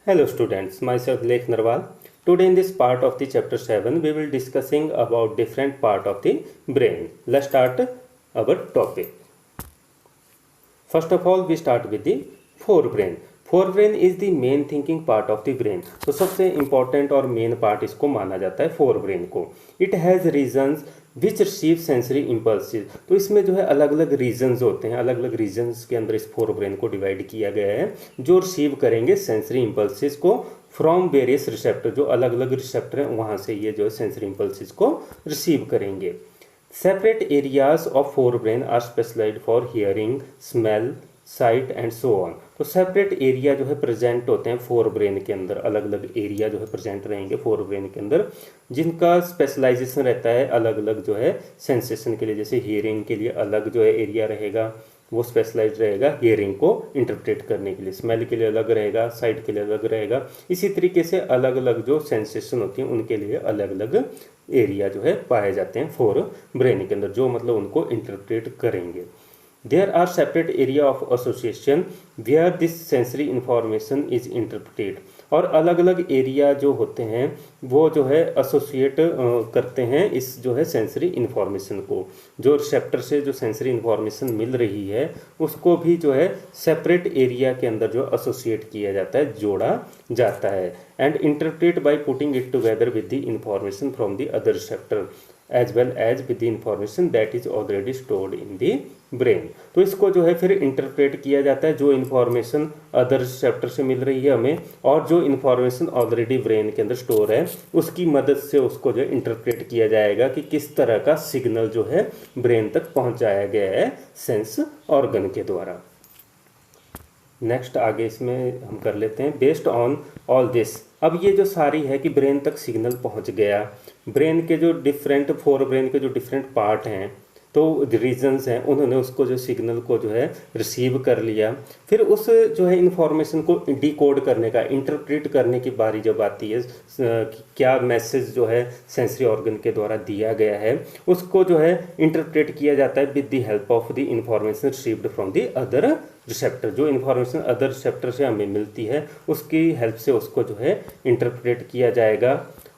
Hello students, myself Lekh Narwal. Today in this part of the chapter 7 we will discussing about different part of the brain. Let's start our topic. First of all we start with the forebrain. Forebrain is the main thinking part of the brain. तो सबसे important और main part इसको माना जाता है forebrain को। It has regions which receive sensory impulses. तो इसमें जो है अलग अलग रीजन्स होते हैं, अलग अलग रीजन्स के अंदर इस फोरब्रेन को डिवाइड किया गया है जो रिसीव करेंगे सेंसरी इम्पल्सिस को फ्रॉम वेरियस रिसेप्टर। जो अलग अलग रिसेप्टर हैं वहाँ से ये जो है सेंसरी इम्पल्सिस को रिसीव करेंगे। Separate areas of forebrain are specialized for hearing, smell, sight and so on. तो सेपरेट एरिया जो है प्रेजेंट होते हैं फोर ब्रेन के अंदर, अलग अलग एरिया जो है प्रेजेंट रहेंगे फोर ब्रेन के अंदर जिनका स्पेशलाइजेशन रहता है अलग अलग जो है सेंसेशन के लिए। जैसे हियरिंग के लिए अलग जो है एरिया रहेगा, वो स्पेशलाइज रहेगा हियरिंग को इंटरप्रेट करने के लिए। स्मेल के लिए अलग रहेगा, साइट के लिए अलग रहेगा। इसी तरीके से अलग अलग जो सेंसेशन होती हैं उनके लिए अलग अलग एरिया जो है पाए जाते हैं फोर ब्रेन के अंदर, जो मतलब उनको इंटरप्रेट करेंगे। There are separate area of association where this sensory information is interpreted। और अलग अलग एरिया जो होते हैं वो जो है एसोसिएट करते हैं इस जो है सेंसरी इन्फॉर्मेशन को। जो रिसेप्टर से जो सेंसरी इन्फॉर्मेशन मिल रही है उसको भी जो है सेपरेट एरिया के अंदर जो एसोसिएट किया जाता है, जोड़ा जाता है। And interpret by putting it together with the information from the other receptor as well as with the information that is already stored in the brain. तो इसको जो है फिर इंटरप्रेट किया जाता है, जो इन्फॉर्मेशन अदर रिसेप्टर से मिल रही है हमें और जो इन्फॉर्मेशन ऑलरेडी ब्रेन के अंदर स्टोर है उसकी मदद से उसको जो है इंटरप्रेट किया जाएगा कि किस तरह का सिग्नल जो है ब्रेन तक पहुंचाया गया है सेंस ऑर्गन के द्वारा। नेक्स्ट आगे इसमें हम कर लेते हैं बेस्ड ऑन ऑल दिस। अब ये जो सारी है कि ब्रेन तक सिग्नल पहुंच गया, ब्रेन के जो डिफरेंट फोर ब्रेन के जो डिफरेंट पार्ट हैं तो रीजन्स हैं, उन्होंने उसको जो सिग्नल को जो है रिसीव कर लिया। फिर उस जो है इंफॉर्मेशन को डिकोड करने का, इंटरप्रेट करने की बारी जब आती है क्या मैसेज जो है सेंसरी ऑर्गन के द्वारा दिया गया है उसको जो है इंटरप्रेट किया जाता है with the help of the information received from the other receptor. जो इन्फॉर्मेशन अदर रिसेप्टर से हमें मिलती है उसकी हेल्प से उसको जो है इंटरप्रेट किया जाएगा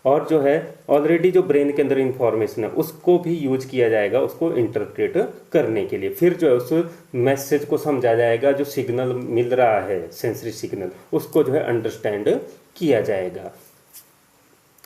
और जो है ऑलरेडी जो ब्रेन के अंदर इंफॉर्मेशन है उसको भी यूज किया जाएगा उसको इंटरप्रेट करने के लिए। फिर जो है उस मैसेज को समझा जाएगा, जो सिग्नल मिल रहा है सेंसरी सिग्नल उसको जो है अंडरस्टैंड किया जाएगा।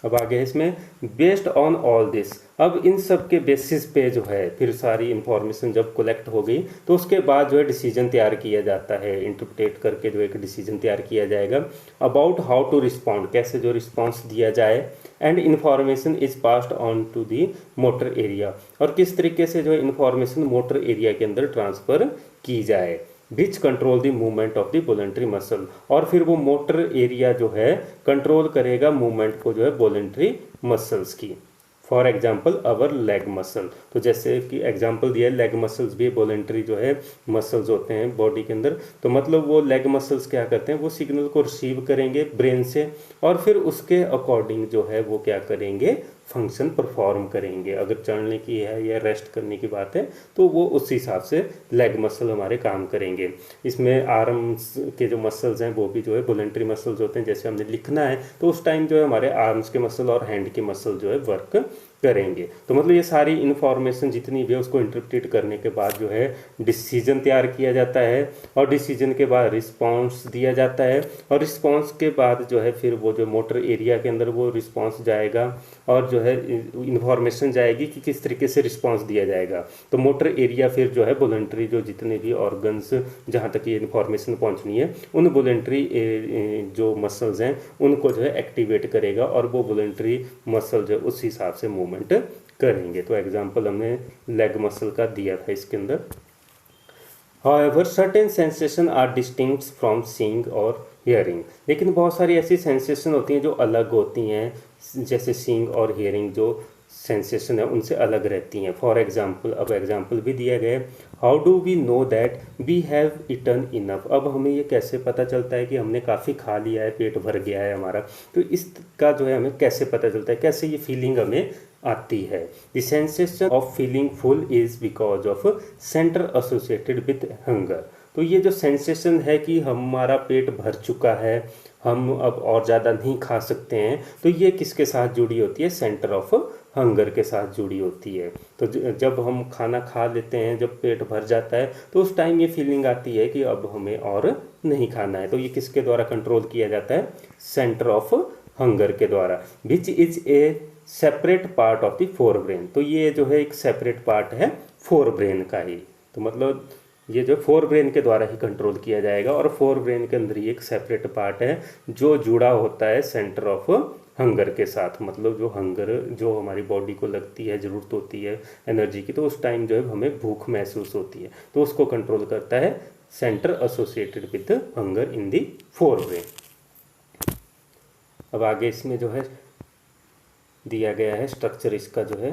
अब आगे इसमें बेस्ड ऑन ऑल दिस। अब इन सब के बेसिस पे जो है फिर सारी इंफॉर्मेशन जब कलेक्ट हो गई तो उसके बाद जो है डिसीजन तैयार किया जाता है, इंटरप्रेट करके जो एक डिसीजन तैयार किया जाएगा अबाउट हाउ टू रिस्पॉन्ड, कैसे जो रिस्पॉन्स दिया जाए। And information is passed on to the motor area, और किस तरीके से जो है इन्फॉर्मेशन मोटर एरिया के अंदर ट्रांसफ़र की जाए। Which control the movement of the voluntary muscle, और फिर वो मोटर एरिया जो है कंट्रोल करेगा मूवमेंट को जो है वॉलंटरी मसल्स की। For example our leg muscle, तो जैसे कि एग्जाम्पल दिया है लेग मसल्स भी वॉलंटरी जो है मसल्स होते हैं बॉडी के अंदर। तो मतलब वो लेग मसल्स क्या करते हैं, वो सिग्नल को रिसीव करेंगे ब्रेन से और फिर उसके अकॉर्डिंग जो है वो क्या करेंगे, फंक्शन परफॉर्म करेंगे। अगर चलने की है या रेस्ट करने की बात है तो वो उस हिसाब से लेग मसल हमारे काम करेंगे। इसमें आर्म्स के जो मसल्स हैं वो भी जो है वॉलंटरी मसल्स होते हैं। जैसे हमने लिखना है तो उस टाइम जो है हमारे आर्म्स के मसल और हैंड के मसल जो है वर्क करेंगे। तो मतलब ये सारी इन्फॉर्मेशन जितनी भी है उसको इंटरप्रेट करने के बाद जो है डिसीजन तैयार किया जाता है और डिसीजन के बाद रिस्पांस दिया जाता है और रिस्पांस के बाद जो है फिर वो जो मोटर एरिया के अंदर वो रिस्पांस जाएगा और जो है इन्फॉर्मेशन जाएगी कि किस तरीके से रिस्पांस दिया जाएगा। तो मोटर एरिया फिर जो है वॉलंटरी जो जितने भी ऑर्गन्स जहाँ तक ये इन्फॉर्मेशन पहुँचनी है उन वॉलंटरी जो मसल्स हैं उनको जो है एक्टिवेट करेगा और वो वॉलंटरी मसल जो उस हिसाब से मूवमेंट करेंगे। तो एग्जांपल हमने लेग मसल का दिया था इसके अंदर। However, certain sensation are distinct from seeing और hearing, लेकिन बहुत सारी ऐसी सेंसेशन होती हैं जो अलग होती हैं, जैसे सीइंग और हियरिंग जो सेंसेशन है उनसे अलग रहती हैं। फॉर एग्जाम्पल, अब एग्जाम्पल भी दिया गया है, how do we know that we have eaten enough. अब हमें ये कैसे पता चलता है कि हमने काफ़ी खा लिया है, पेट भर गया है हमारा। तो इसका जो है हमें कैसे पता चलता है, कैसे ये फीलिंग हमें आती है। The sensation of feeling full is because of centre associated with hunger. तो ये जो सेंसेशन है कि हमारा पेट भर चुका है, हम अब और ज़्यादा नहीं खा सकते हैं, तो ये किसके साथ जुड़ी होती है? सेंटर ऑफ हंगर के साथ जुड़ी होती है। तो जब हम खाना खा लेते हैं, जब पेट भर जाता है, तो उस टाइम ये फीलिंग आती है कि अब हमें और नहीं खाना है। तो ये किसके द्वारा कंट्रोल किया जाता है? सेंटर ऑफ हंगर के द्वारा, which is a separate part of the fore brain. तो ये जो है एक सेपरेट पार्ट है फोर ब्रेन का ही। तो मतलब ये जो फोर ब्रेन के द्वारा ही कंट्रोल किया जाएगा, और फोर ब्रेन के अंदर ही एक सेपरेट पार्ट है जो जुड़ा होता है सेंटर ऑफ हंगर के साथ। मतलब जो हंगर जो हमारी बॉडी को लगती है, ज़रूरत होती है एनर्जी की, तो उस टाइम जो है हमें भूख महसूस होती है, तो उसको कंट्रोल करता है centre associated with hunger in the fore brain. अब आगे इसमें जो है दिया गया है स्ट्रक्चर इसका जो है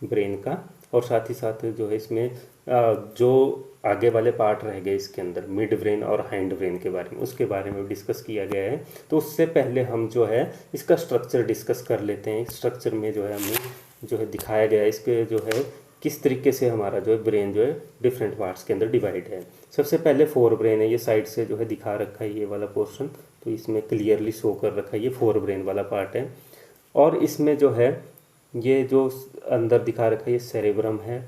ब्रेन का, और साथ ही साथ जो है इसमें जो आगे वाले पार्ट रह गए इसके अंदर मिड ब्रेन और हाइंड ब्रेन के बारे में, उसके बारे में डिस्कस किया गया है। तो उससे पहले हम जो है इसका स्ट्रक्चर डिस्कस कर लेते हैं। स्ट्रक्चर में जो है हमें जो है दिखाया गया है इसके जो है किस तरीके से हमारा जो है ब्रेन जो है डिफरेंट पार्ट्स के अंदर डिवाइड है। सबसे पहले फोर ब्रेन है, ये साइड से जो है दिखा रखा है ये वाला पोर्शन, तो इसमें क्लियरली शो कर रखा है ये फोर ब्रेन वाला पार्ट है। और इसमें जो है ये जो अंदर दिखा रखा है ये सेरेब्रम है,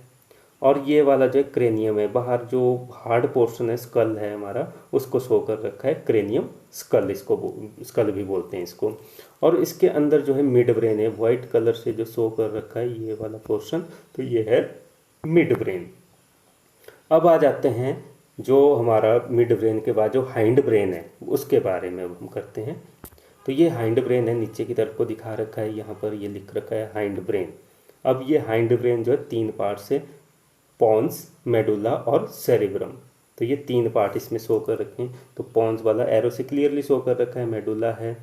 और ये वाला जो है क्रेनियम है। बाहर जो हार्ड पोर्शन है स्कल है हमारा, उसको शो कर रखा है क्रेनियम स्कल, इसको स्कल भी बोलते हैं इसको। और इसके अंदर जो है मिड ब्रेन है, वाइट कलर से जो शो कर रखा है ये वाला पोर्शन, तो ये है मिड ब्रेन। अब आ जाते हैं जो हमारा मिड ब्रेन के बाद जो हाइंड ब्रेन है उसके बारे में अब हम करते हैं। तो ये हाइंड ब्रेन है, नीचे की तरफ को दिखा रखा है, यहाँ पर ये लिख रखा है हाइंड ब्रेन। अब ये हाइंड ब्रेन जो है तीन पार्ट से, पॉन्स, मेडुला और सेरिब्रम, तो ये तीन पार्ट इसमें शो कर रखे हैं। तो पॉन्स वाला एरो से क्लियरली शो कर रखा है, मेडुला है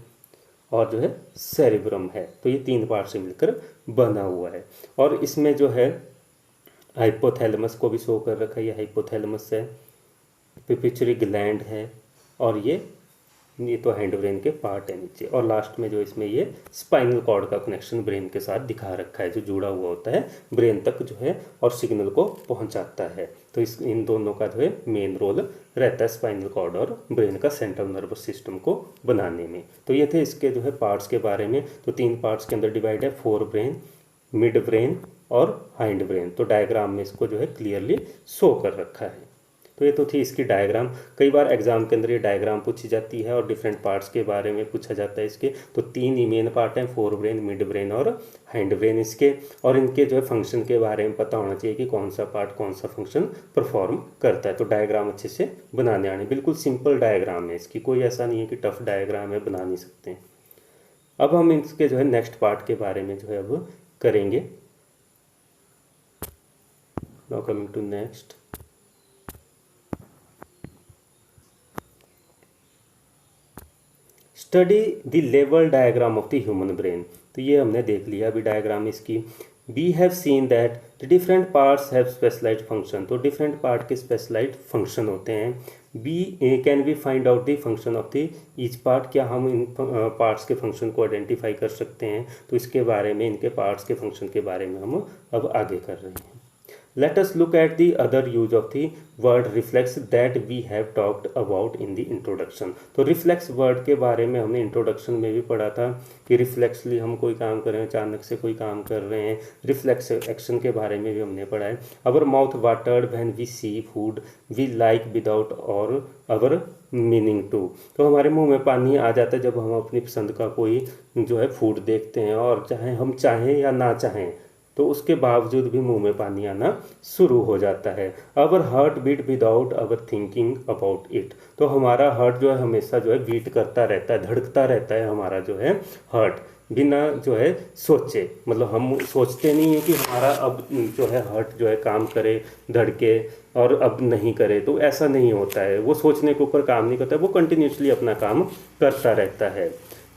और जो है सेरिब्रम है, तो ये तीन पार्ट से मिलकर बना हुआ है। और इसमें जो है हाइपोथैलेमस को भी शो कर रखा है, ये हाइपोथैलेमस है, पिट्यूटरी ग्लैंड है, और ये तो हैंड ब्रेन के पार्ट है नीचे। और लास्ट में जो इसमें ये स्पाइनल कॉर्ड का कनेक्शन ब्रेन के साथ दिखा रखा है, जो जुड़ा हुआ होता है ब्रेन तक जो है और सिग्नल को पहुंचाता है। तो इन दोनों का जो है मेन रोल रहता है स्पाइनल कॉर्ड और ब्रेन का सेंट्रल नर्वस सिस्टम को बनाने में। तो ये थे इसके जो है पार्ट्स के बारे में। तो तीन पार्ट्स के अंदर डिवाइड है, फोर ब्रेन, मिड ब्रेन और हाइंड ब्रेन। तो डायग्राम में इसको जो है क्लियरली शो कर रखा है। तो ये तो थी इसकी डायग्राम। कई बार एग्जाम के अंदर ये डायग्राम पूछी जाती है और डिफरेंट पार्ट्स के बारे में पूछा जाता है इसके। तो तीन ही मेन पार्ट हैं, फोर ब्रेन, मिड ब्रेन और हैंड ब्रेन इसके, और इनके जो है फंक्शन के बारे में पता होना चाहिए कि कौन सा पार्ट कौन सा फंक्शन परफॉर्म करता है। तो डायग्राम अच्छे से बनाने आने, बिल्कुल सिंपल डायग्राम है इसकी, कोई ऐसा नहीं है कि टफ डायग्राम है, बना नहीं सकते हैं। अब हम इसके जो है नेक्स्ट पार्ट के बारे में जो है अब करेंगे। Now coming to next, study the level diagram of the human brain. तो ये हमने देख लिया अभी डायग्राम इसकी। We have seen that the different parts have specialized function. तो डिफरेंट पार्ट के स्पेशलाइज्ड फंक्शन होते हैं। Can we find out the function of the each part. क्या हम इन पार्ट्स के फंक्शन को आइडेंटिफाई कर सकते हैं? तो इसके बारे में, इनके पार्ट्स के फंक्शन के बारे में हम अब आगे कर रहे हैं। Let us look at the other use of the word reflex that we have talked about in the introduction. तो रिफ्लेक्स वर्ड के बारे में हमने इंट्रोडक्शन में भी पढ़ा था कि रिफ्लेक्सली हम कोई काम कर रहे हैं, अचानक से कोई काम कर रहे हैं, रिफ्लेक्स एक्शन के बारे में भी हमने पढ़ा है। Our mouth watered when we see food we like without our our meaning to. तो हमारे मुंह में पानी आ जाता है जब हम अपनी पसंद का कोई जो है फूड देखते हैं, और चाहे हम चाहें या ना चाहें तो उसके बावजूद भी मुंह में पानी आना शुरू हो जाता है। Our heart beat without our thinking about it. तो हमारा हार्ट जो है हमेशा जो है बीट करता रहता है, धड़कता रहता है हमारा जो है हार्ट, बिना जो है सोचे। मतलब हम सोचते नहीं है कि हमारा अब जो है हार्ट जो है काम करे, धड़के और अब नहीं करे, तो ऐसा नहीं होता है। वो सोचने के ऊपर काम नहीं करता है, वो कंटिन्यूसली अपना काम करता रहता है।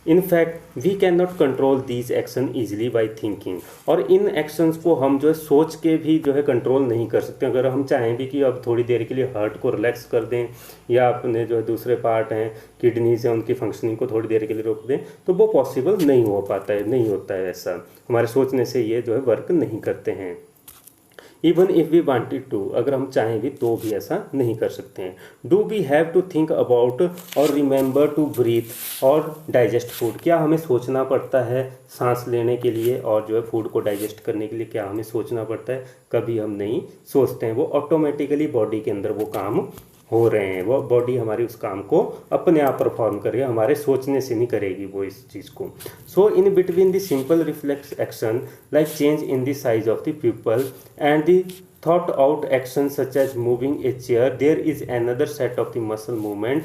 In fact we can not control these action easily by thinking. और इन एक्शंस को हम जो है सोच के भी जो है कंट्रोल नहीं कर सकते। अगर हम चाहें भी कि अब थोड़ी देर के लिए हार्ट को रिलैक्स कर दें, या अपने जो है दूसरे पार्ट हैं, किडनीज हैं, उनकी फंक्शनिंग को थोड़ी देर के लिए रोक दें, तो वो पॉसिबल नहीं हो पाता है, नहीं होता है ऐसा। हमारे सोचने से ये जो है वर्क नहीं करते हैं। Even if we wanted to, अगर हम चाहें भी तो भी ऐसा नहीं कर सकते हैं। Do we have to think about or remember to breathe or digest food, क्या हमें सोचना पड़ता है सांस लेने के लिए और जो है फूड को डाइजेस्ट करने के लिए, क्या हमें सोचना पड़ता है? कभी हम नहीं सोचते हैं, वो ऑटोमेटिकली बॉडी के अंदर वो काम हो रहे हैं, वो बॉडी हमारी उस काम को अपने आप परफॉर्म करेगी, हमारे सोचने से नहीं करेगी वो इस चीज़ को। So in between the simple reflex action like change in the size of the pupil and the thought out action such as moving a chair, there is another set of the muscle movement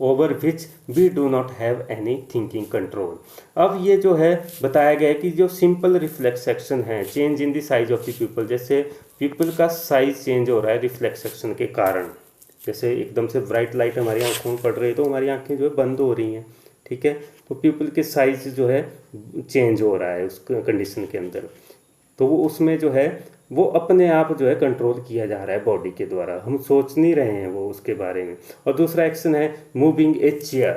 over which we do not have any thinking control. अब ये जो है बताया गया है कि जो simple reflex action है, change in the size of the pupil, जैसे पीपल का साइज चेंज हो रहा है रिफ्लेक्स एक्शन के कारण, जैसे एकदम से ब्राइट लाइट हमारी आंखों में पड़ रही है तो हमारी आंखें जो है बंद हो रही हैं, ठीक है, तो पीपल के साइज जो है चेंज हो रहा है उस कंडीशन के अंदर, तो वो उसमें जो है वो अपने आप जो है कंट्रोल किया जा रहा है बॉडी के द्वारा, हम सोच नहीं रहे हैं वो उसके बारे में। और दूसरा एक्शन है मूविंग ए चेयर,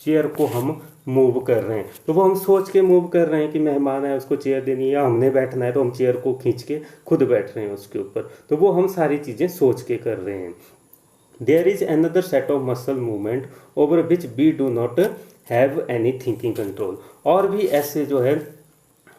चेयर को हम मूव कर रहे हैं, तो वो हम सोच के मूव कर रहे हैं कि मेहमान है उसको चेयर देनी है या हमने बैठना है तो हम चेयर को खींच के खुद बैठ रहे हैं उसके ऊपर, तो वो हम सारी चीज़ें सोच के कर रहे हैं। There is another set of muscle movement over which we do not have any thinking control, और भी ऐसे जो है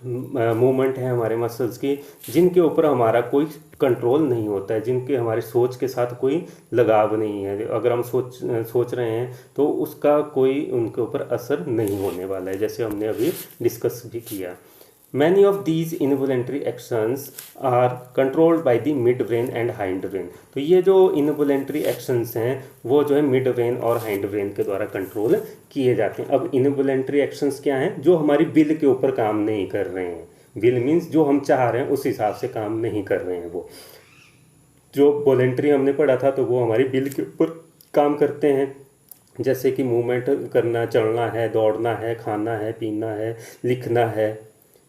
मूवमेंट है हमारे मसल्स की जिनके ऊपर हमारा कोई कंट्रोल नहीं होता है, जिनके हमारी सोच के साथ कोई लगाव नहीं है, अगर हम सोच रहे हैं तो उसका कोई उनके ऊपर असर नहीं होने वाला है, जैसे हमने अभी डिस्कस भी किया। Many of these involuntary actions are controlled by the mid brain and hind brain, तो ये जो इनवॉलेंट्री एक्शंस हैं वो जो है मिड ब्रेन और हाइंड ब्रेन के द्वारा कंट्रोल किए जाते हैं। अब इनवॉलेंट्री एक्शंस क्या हैं? जो हमारी विल के ऊपर काम नहीं कर रहे हैं, विल मीन्स जो हम चाह रहे हैं उस हिसाब से काम नहीं कर रहे हैं, वो जो वॉलेंट्री हमने पढ़ा था तो वो हमारी विल के ऊपर काम करते हैं, जैसे कि मूवमेंट करना, चलना है, दौड़ना है, खाना है, पीना है, लिखना है,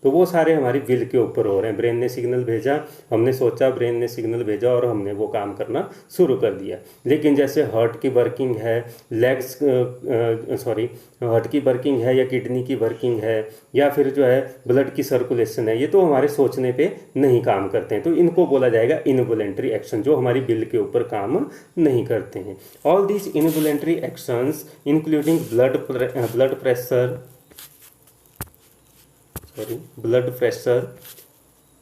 तो वो सारे हमारी विल के ऊपर हो रहे हैं। ब्रेन ने सिग्नल भेजा, हमने सोचा, ब्रेन ने सिग्नल भेजा और हमने वो काम करना शुरू कर दिया। लेकिन जैसे हार्ट की वर्किंग है, हार्ट की वर्किंग है या किडनी की वर्किंग है या फिर जो है ब्लड की सर्कुलेशन है, ये तो हमारे सोचने पे नहीं काम करते हैं, तो इनको बोला जाएगा इनवॉलेंट्री एक्शन, जो हमारी विल के ऊपर काम नहीं करते हैं। All these involuntary actions including blood pressure,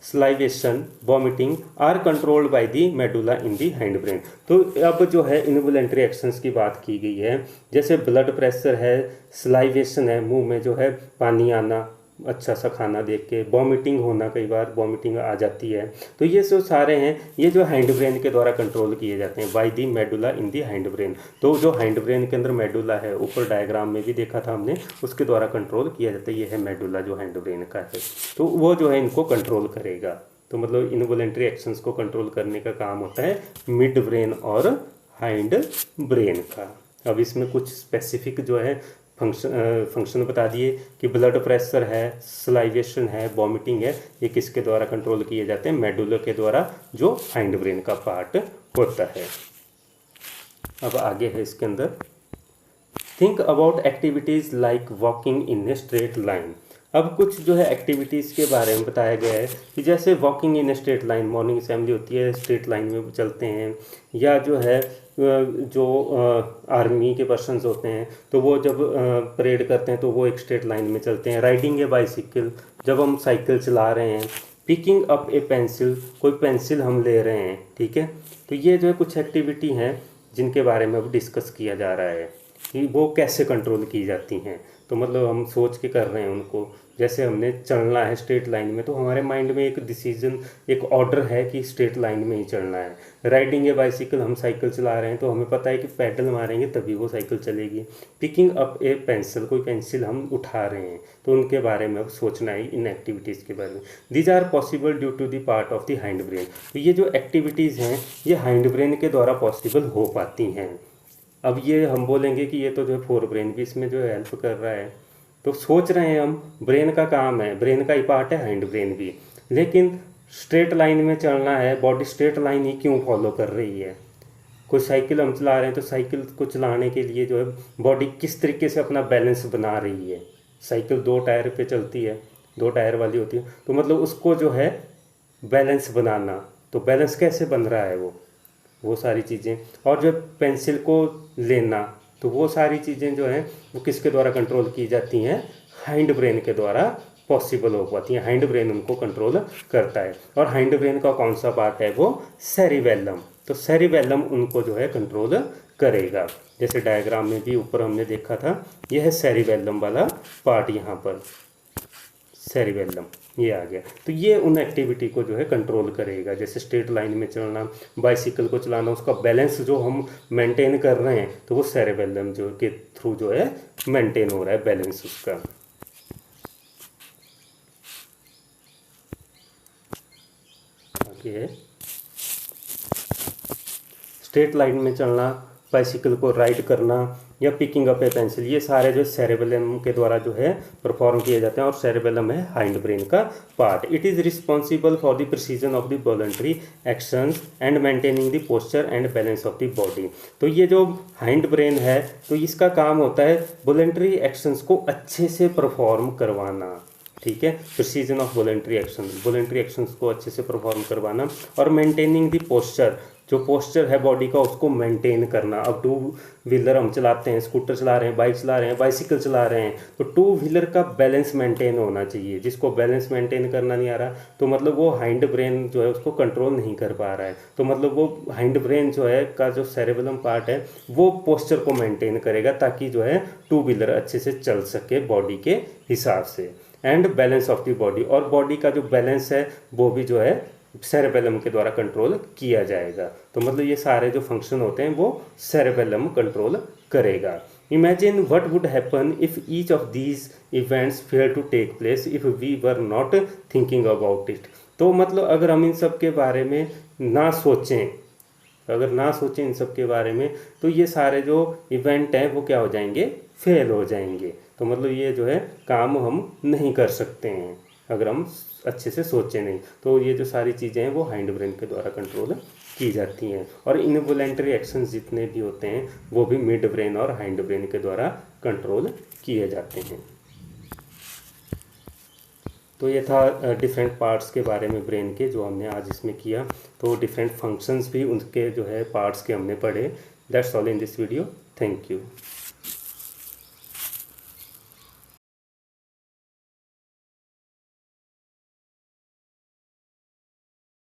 salivation, vomiting are controlled by the medulla in the hind brain। तो अब जो है इनवॉलेंट्री एक्शंस की बात की गई है, जैसे ब्लड प्रेशर है, सलाइवेशन है, मुंह में जो है पानी आना अच्छा सा खाना देख के, वॉमिटिंग होना, कई बार वॉमिटिंग आ जाती है, तो ये जो सारे हैं ये जो हैंड ब्रेन के द्वारा कंट्रोल किए जाते हैं by the medulla in the hind brain. तो जो हैंड ब्रेन के अंदर मेडुला है, ऊपर डायग्राम में भी देखा था हमने, उसके द्वारा कंट्रोल किया जाता है, ये है मेडुला जो हैंड ब्रेन का है, तो वो जो है इनको कंट्रोल करेगा। तो मतलब इनवॉलेंट्री एक्शंस को कंट्रोल करने का काम होता है मिड ब्रेन और हाइंड ब्रेन का। अब इसमें कुछ स्पेसिफिक जो है फंक्शन बता दिए कि ब्लड प्रेशर है, सलाइवेशन है, वॉमिटिंग है, ये किसके द्वारा कंट्रोल किए जाते हैं? मेडुला के द्वारा, जो हाइंड ब्रेन का पार्ट होता है। अब आगे है इसके अंदर, think about activities like walking in a straight line. अब कुछ जो है एक्टिविटीज़ के बारे में बताया गया है कि जैसे walking in a straight line, morning assembly होती है, स्ट्रेट लाइन में चलते हैं, या जो है जो आर्मी के पर्सन्स होते हैं तो वो जब परेड करते हैं तो वो एक स्ट्रेट लाइन में चलते हैं। राइडिंग ए बाइसिकल, जब हम साइकिल चला रहे हैं। पिकिंग अप ए पेंसिल, कोई पेंसिल हम ले रहे हैं, ठीक है, तो ये जो है कुछ एक्टिविटी हैं जिनके बारे में अब डिस्कस किया जा रहा है कि वो कैसे कंट्रोल की जाती हैं। तो मतलब हम सोच के कर रहे हैं उनको, जैसे हमने चलना है स्ट्रेट लाइन में तो हमारे माइंड में एक डिसीजन, एक ऑर्डर है कि स्ट्रेट लाइन में ही चलना है। राइडिंग ए बाइसिकल, हम साइकिल चला रहे हैं तो हमें पता है कि पैडल मारेंगे तभी वो साइकिल चलेगी। पिकिंग अप ए पेंसिल, कोई पेंसिल हम उठा रहे हैं तो उनके बारे में अब सोचना है, इन एक्टिविटीज़ के बारे में। These are possible due to the part of the hind brain. तो ये जो एक्टिविटीज़ हैं ये हाइंड ब्रेन के द्वारा पॉसिबल हो पाती हैं। अब ये हम बोलेंगे कि ये तो जो है फोर ब्रेन भी इसमें जो है हेल्प कर रहा है, तो सोच रहे हैं हम, ब्रेन का काम है, ब्रेन का ही पार्ट है हैंड ब्रेन भी, लेकिन स्ट्रेट लाइन में चलना है, बॉडी स्ट्रेट लाइन ही क्यों फॉलो कर रही है। कोई साइकिल हम चला रहे हैं तो साइकिल को चलाने के लिए जो है बॉडी किस तरीके से अपना बैलेंस बना रही है। साइकिल 2 टायर पे चलती है, 2 टायर वाली होती है, तो मतलब उसको जो है बैलेंस बनाना, तो बैलेंस कैसे बन रहा है वो सारी चीज़ें। और जो पेंसिल को लेना, तो वो सारी चीज़ें जो हैं वो किसके द्वारा कंट्रोल की जाती हैं, हाइंड ब्रेन के द्वारा पॉसिबल हो पाती हैं। हाइंड ब्रेन उनको कंट्रोल करता है। और हाइंड ब्रेन का कौन सा पार्ट है, वो सेरिबेलम। तो सेरिबेलम उनको जो है कंट्रोल करेगा। जैसे डायग्राम में भी ऊपर हमने देखा था, यह है सेरिबेलम वाला पार्ट, यहाँ पर सेरिबेलम ये आ गया। तो ये उन एक्टिविटी को जो है कंट्रोल करेगा, जैसे स्ट्रेट लाइन में चलना, बाइसिकल को चलाना, उसका बैलेंस जो हम मेंटेन कर रहे हैं, तो वो सेरिबेलम जो के थ्रू जो है मेंटेन हो रहा है बैलेंस उसका। आगे है स्ट्रेट लाइन में चलना, बाइसिकल को राइड करना या पिकिंग अप ए पेंसिल, ये सारे जो सेरेबेलम के द्वारा जो है परफॉर्म किए जाते हैं। और सेरेबेलम है हाइंड ब्रेन का part. It is responsible for the precision of the voluntary actions and maintaining the posture and balance of the body. तो ये जो हाइंड ब्रेन है, तो इसका काम होता है वॉलंटरी एक्शंस को अच्छे से परफॉर्म करवाना, ठीक है, प्रिसीजन ऑफ वॉलंटरी एक्शंस को अच्छे से परफॉर्म करवाना, और मेंटेनिंग द पोस्चर, जो पोस्चर है बॉडी का उसको मेंटेन करना। अब टू व्हीलर हम चलाते हैं, स्कूटर चला रहे हैं, बाइक चला रहे हैं, बाइसिकल चला रहे हैं, तो टू व्हीलर का बैलेंस मेंटेन होना चाहिए। जिसको बैलेंस मेंटेन करना नहीं आ रहा, तो मतलब वो हाइंड ब्रेन जो है उसको कंट्रोल नहीं कर पा रहा है। तो मतलब वो हाइंड ब्रेन जो है का जो सेरेबेलम पार्ट है, वो पोस्चर को मेंटेन करेगा, ताकि जो है टू व्हीलर अच्छे से चल सके बॉडी के हिसाब से। And balance of the body, और बॉडी का जो बैलेंस है वो भी जो है सेरेबेलम के द्वारा कंट्रोल किया जाएगा। तो मतलब ये सारे जो फंक्शन होते हैं वो सेरेबेलम कंट्रोल करेगा। Imagine what would happen if each of these events fair to take place if we were not thinking about it. तो मतलब अगर हम इन सब के बारे में ना सोचें, इन सब के बारे में, तो ये सारे जो इवेंट हैं वो क्या हो जाएंगे, फेल हो जाएंगे। तो मतलब ये जो है काम हम नहीं कर सकते हैं अगर हम अच्छे से सोचें नहीं। तो ये जो सारी चीज़ें हैं वो हाइंड ब्रेन के द्वारा कंट्रोल की जाती हैं। और इनवॉलेंटरी एक्शंस जितने भी होते हैं वो भी मिड ब्रेन और हाइंड ब्रेन के द्वारा कंट्रोल किए जाते हैं। तो ये था डिफरेंट पार्ट्स के बारे में ब्रेन के, जो हमने आज इसमें किया। तो डिफरेंट फंक्शंस भी उनके जो है पार्ट्स के हमने पढ़े। That's all in this video. Thank you.